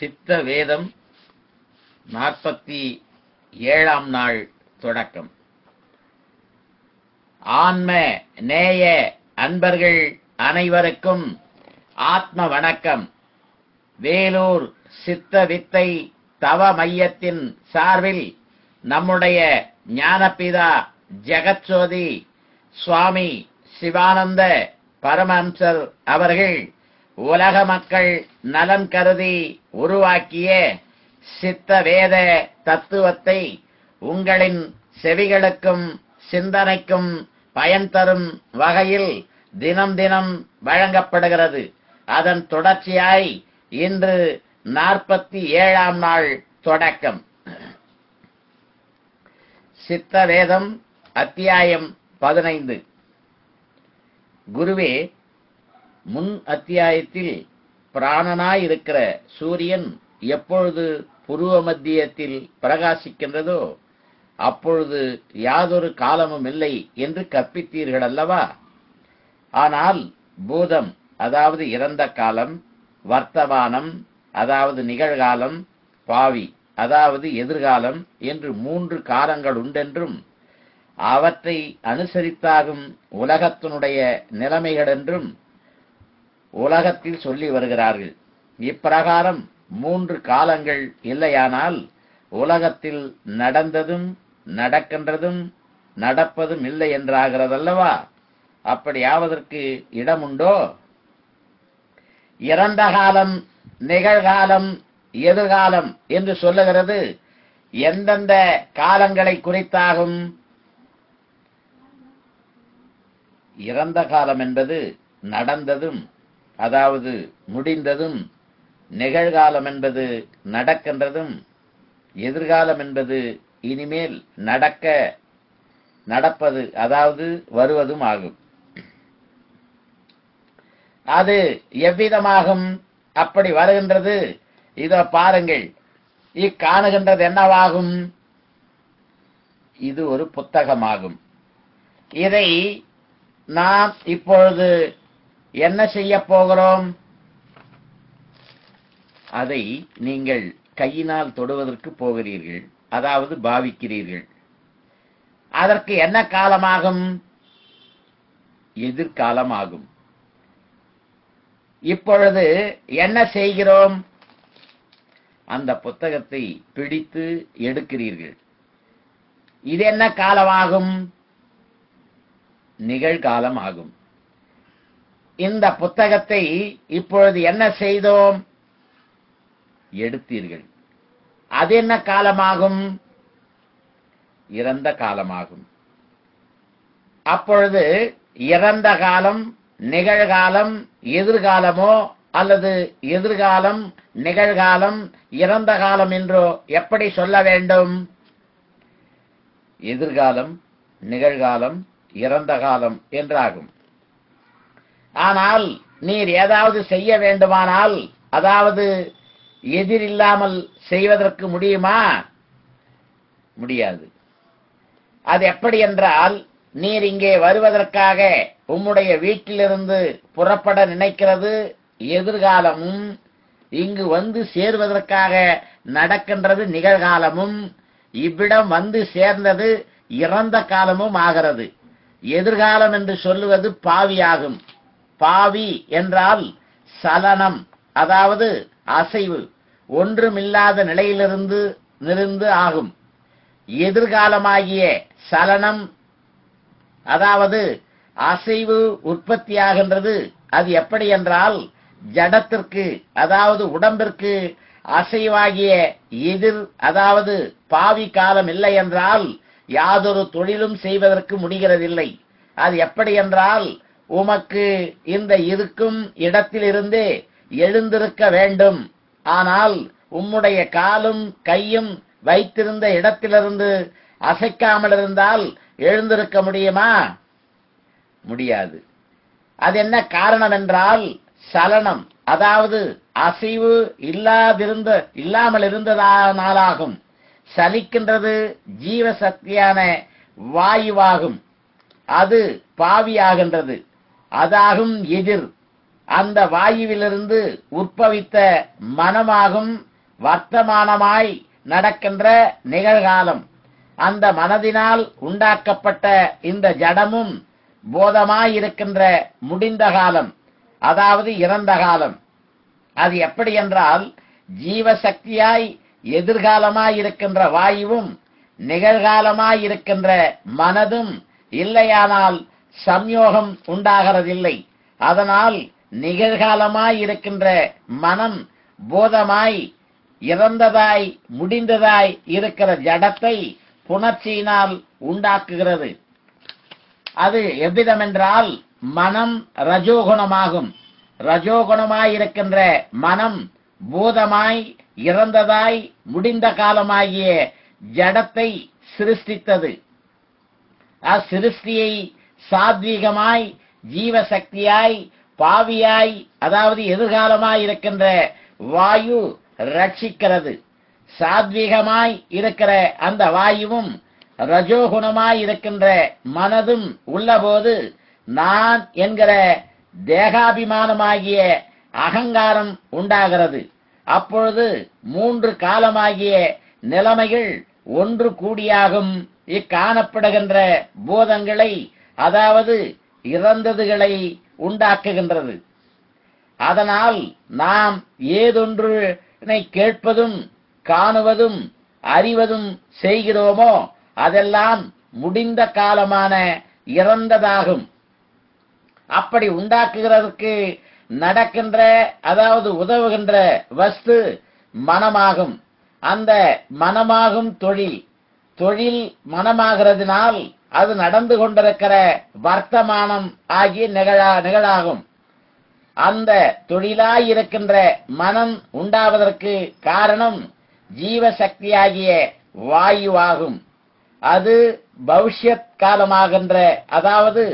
சித்த வேதம் 47ஆம் நாள் தொடக்கம். ஆன்ம நேய அன்பர்கள் அனைவருக்கும் ஆத்ம வணக்கம். வேலூர் சித்த வித்தை தவ மையத்தின் சார்பில் நம்முடைய ஞானபிதா ஜெகத்சோதி சுவாமி சிவானந்த பரமஹம்சர் அவர்கள் உலக மக்கள் நலன் கருதி உருவாக்கிய சித்த வேத தத்துவத்தை உங்களின் செவிகளுக்கும் சிந்தனைக்கும் பயன் தரும் வகையில் தினம் தினம் வழங்கப்படுகிறது. அதன் தொடர்ச்சியாய் இன்று 47ஆம் நாள் தொடக்கம். சித்த வேதம் அத்தியாயம் 15. குருவே, முன் அத்தியாயத்தில் பிராணனாயிருக்கிற சூரியன் எப்பொழுது புருவ மத்தியத்தில் பிரகாசிக்கின்றதோ அப்பொழுது யாதொரு காலமும் இல்லை என்று கற்பித்தீர்கள் அல்லவா? ஆனால் பூதம் அதாவது இறந்த காலம், வர்த்தமானம் அதாவது நிகழ்காலம், பாவி அதாவது எதிர்காலம் என்று 3 காலங்கள் உண்டென்றும் அவற்றை அனுசரித்தாகும் உலகத்தினுடைய நிலைமைகள் என்றும் உலகத்தில் சொல்லி வருகிறார்கள். இப்பிரகாரம் 3 காலங்கள் இல்லையானால் உலகத்தில் நடந்ததும் நடக்கின்றதும் நடப்பதும் இல்லை என்றாகிறதல்லவா? அப்படியாவதற்கு இடமுண்டோ? இறந்த காலம், நிகழ்காலம், எதிர்காலம் என்று சொல்லுகிறது எந்தெந்த காலங்களை குறித்தாகும்? இறந்த காலம் என்பது நடந்ததும் அதாவது முடிந்ததும், நிகழ்காலம் என்பது நடக்கின்றதும், எதிர்காலம் என்பது இனிமேல் நடப்பது அதாவது வருவதும் ஆகும். அது எவ்விதமாகும்? அப்படி வருகின்றது இதோ பாருங்கள். இக்காணுகின்றது என்னவாகும்? இது ஒரு புத்தகமாகும். இதை நாம் இப்பொழுது என்ன செய்ய போகிறோம்? அதை நீங்கள் கையினால் தொடுவதற்கு போகிறீர்கள், அதாவது பாவிக்கிறீர்கள். அதற்கு என்ன காலமாகும்? எதிர்காலமாகும். இப்பொழுது என்ன செய்கிறோம்? அந்த புத்தகத்தை பிடித்து எடுக்கிறீர்கள். இது என்ன காலமாகும்? நிகழ்காலம் ஆகும். இந்த புத்தகத்தை இப்பொழுது என்ன செய்தோம்? எடுத்தீர்கள். அது என்ன காலமாகும்? இறந்த காலமாகும். அப்பொழுது இறந்த காலம், நிகழ்காலம், எதிர்காலமோ அல்லது எதிர்காலம், நிகழ்காலம், இறந்த காலம் என்றோ எப்படி சொல்ல வேண்டும்? எதிர்காலம், நிகழ்காலம், இறந்த காலம் என்றாகும். ஆனால் நீர் ஏதாவது செய்ய வேண்டுமானால், அதாவது எதிரில்லாமல் செய்வதற்கு முடியுமா? முடியாது. அது எப்படி என்றால், நீர் இங்கே வருவதற்காக உம்முடைய வீட்டிலிருந்து புறப்பட நினைக்கிறது எதிர்காலமும், இங்கு வந்து சேர்வதற்காக நடக்கின்றது நிகழ்காலமும், இவ்விடம் வந்து சேர்ந்தது இறந்த காலமும் ஆகிறது. எதிர்காலம் என்று சொல்லுவது பாவியாகும். பாவி என்றால் சலனம், அதாவது அசைவு, ஒன்றுமில்லாத நிலையிலிருந்து ஆகும். எதிர்காலமாகிய சலனம் அதாவது அசைவு உற்பத்தியாகின்றது. அது எப்படி என்றால், ஜடத்திற்கு அதாவது உடம்பிற்கு அசைவாகிய எதிர் அதாவது பாவி காலம் இல்லை என்றால் யாதொரு தொழிலும் செய்வதற்கு முடிகிறதில்லை. அது எப்படி என்றால், உமக்கு இந்த இருக்கும் இடத்திலிருந்தே எழுந்திருக்க வேண்டும். ஆனால் உம்முடைய காலும் கையும் வைத்திருந்த இடத்திலிருந்து அசைக்காமல் இருந்தால் எழுந்திருக்க முடியுமா? முடியாது. அது என்ன காரணம் என்றால், சலனம் அதாவது அசைவு இல்லாமல் இருந்ததானாலாகும். சலிக்கின்றது ஜீவசக்தியான வாயுவாகும். அது பாவியாகின்றது. அதாகும் எதிர். அந்த வாயுவிலிருந்து உற்பவித்த மனமாகும் வர்த்தமானமாய் நடக்கின்ற நிகழ்காலம். அந்த மனதினால் உண்டாக்கப்பட்ட இந்த ஜடமும் போதமாயிருக்கின்ற முடிந்த காலம், அதாவது இறந்த காலம். அது எப்படி என்றால், ஜீவசக்தியாய் எதிர்காலமாயிருக்கின்ற வாயுவும் நிகழ்காலமாயிருக்கின்ற மனதும் இல்லையானால் சம்யோகம் உண்டாகிறதில்லை. அதனால் நிகழ்காலமாயிருக்கின்ற மனம் போதமாய் இறந்ததாய் முடிந்ததாய் இருக்கிற ஜடத்தை புணர்ச்சியினால் உண்டாக்குகிறது. அது எவ்விதமென்றால், மனம் ரஜோகுணமாகும். ரஜோகுணமாயிருக்கின்ற மனம் பூதமாய் இறந்ததாய் முடிந்த காலமாகிய ஜடத்தை சிருஷ்டித்தது. அச்சிருஷ்டியை சாத்வீகமாய் ஜீவசக்தியாய் பாவியாய், அதாவது எதிர்காலமாய் இருக்கின்ற வாயு ரட்சிக்கிறது. சாத்வீகமாய் இருக்கிற அந்த வாயுவும் ரஜோகுணமாய் இருக்கின்ற மனதும் உள்ளபோது நான் என்கிற தேகாபிமானமாகிய அகங்காரம் உண்டாகிறது. அப்பொழுது 3 காலமாகிய நிலைமைகள் ஒன்று கூடியாகும். இக்காணப்படுகின்ற போதங்களை, அதாவது இறந்ததுகளை உண்டாக்குகின்றது. அதனால் நாம் ஏதொன்றினை கேட்பதும் காணுவதும் அறிவதும் செய்கிறோமோ அதெல்லாம் முடிந்த காலமான இறந்ததாகும். அப்படி உண்டாக்குகிறதுக்கு நடக்கின்ற, அதாவது உதவுகின்ற வஸ்து மனமாகும். அந்த மனமாகும் தொழில் மனமாகிறதுனால் அது நடந்து கொண்டிருக்கிற வர்த்தமானம் ஆகிய நிகழாகும். அந்த தொழிலாயிருக்கின்ற மனம் உண்டாவதற்கு காரணம் ஜீவசக்தியாகிய வாயுவாகும். அது பவிஷ்யத் காலமாகின்ற, அதாவது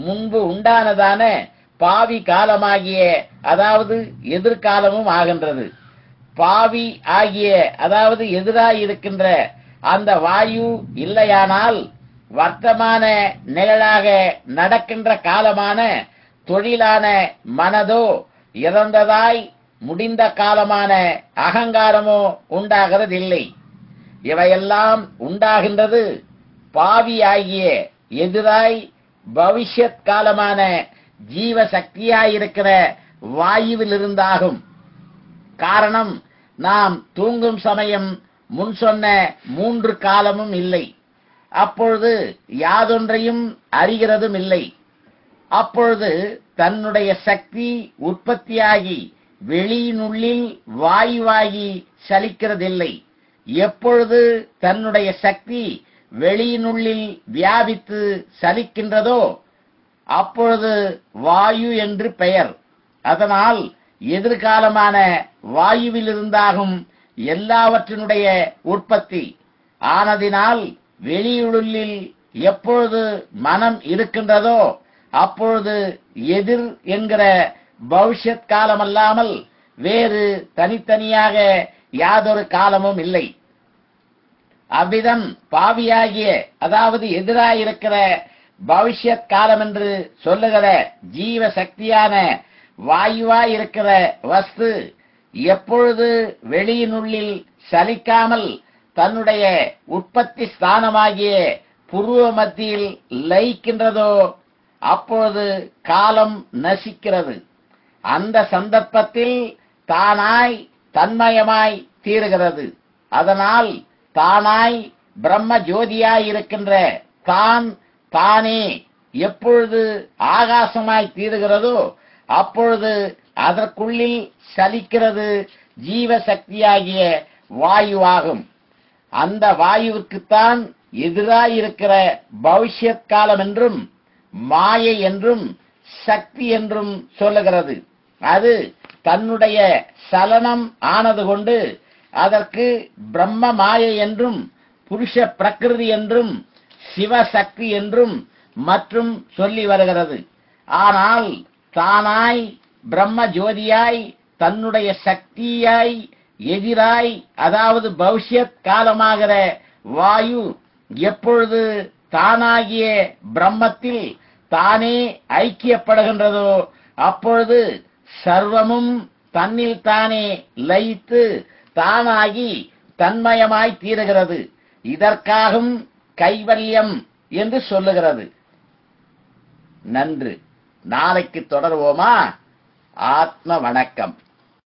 முன்பு உண்டானதான பாவி காலமாகிய, அதாவது எதிர்காலமும் ஆகின்றது. பாவி ஆகிய, அதாவது எதிராயிருக்கின்ற அந்த வாயு இல்லையானால் வர்த்தமான நிகழாக நடக்கின்ற காலமான தொழிலான மனதோ இறந்ததாய் முடிந்த காலமான அகங்காரமோ உண்டாகிறதில்லை. இவையெல்லாம் உண்டாகின்றது பாவி ஆகிய எதிராய் பவிஷ்யத் காலமான ஜீவசக்தியாயிருக்கிற வாயுவிலிருந்தாகும். காரணம், நாம் தூங்கும் சமயம் முன் சொன்ன 3 காலமும் இல்லை. அப்பொழுது யாதொன்றையும் அறிகிறதும் இல்லை. அப்பொழுது தன்னுடைய சக்தி உற்பத்தியாகி வெளியினுள்ளில் வாயுவாகி சலிக்கிறதில்லை. எப்பொழுது தன்னுடைய சக்தி வெளியினுள்ளில் வியாபித்து சலிக்கின்றதோ அப்பொழுது வாயு என்று பெயர். அதனால் எதிர்காலமான வாயுவிலிருந்தாகும் எல்லாவற்றினுடைய உற்பத்தி ஆனதினால் வெளியுள்ளில் எப்பொழுது மனம் இருக்கின்றதோ அப்பொழுது எதிர் என்கிற பவிஷ்யத் காலமல்லாமல் வேறு தனித்தனியாக யாதொரு காலமும் இல்லை. அவ்விதம் பாவியாகிய, அதாவது எதிராயிருக்கிற பவிஷ்யத் காலம் என்று சொல்லுகிற ஜீவசக்தியான வாயுவாயிருக்கிற வஸ்து எப்பொழுது வெளியினுள்ளில் சலிக்காமல் தன்னுடைய உற்பத்தி ஸ்தானமாகிய புருவ மத்தியில் லயிக்கின்றதோ அப்பொழுது காலம் நசிக்கிறது. அந்த சந்தர்ப்பத்தில் தானாய் தன்மயமாய் தீருகிறது. அதனால் தானாய் பிரம்ம ஜோதியாயிருக்கின்ற தான் தானே எப்பொழுது ஆகாசமாய் தீருகிறதோ அப்பொழுது அதற்குள்ளில் சலிக்கிறது ஜீவசக்தியாகிய வாயுவாகும். அந்த வாயுவுக்குத்தான் எதிராயிருக்கிற பவிஷ்யத் காலம் என்றும் மாயை என்றும் சக்தி என்றும் சொல்லுகிறது. அது தன்னுடைய சலனம் ஆனது கொண்டு அதற்கு பிரம்ம மாயை என்றும் புருஷ பிரகிருதி என்றும் சிவசக்தி என்றும் மற்றும் சொல்லி வருகிறது. ஆனால் தானாய் பிரம்ம ஜோதியாய் தன்னுடைய சக்தியாய் எதிராய், அதாவது பவிஷ்யத் காலமாகிற வாயு எப்பொழுது தானாகிய பிரம்மத்தில் தானே ஐக்கியப்படுகின்றதோ அப்பொழுது சர்வமும் தன்னில் தானே லயித்து தானாகி தன்மயமாய் தீருகிறது. இதற்காகவும் கைவல்யம் என்று சொல்லுகிறது. நன்று. நாளைக்கு தொடர்வோமா? ஆத்ம வணக்கம்.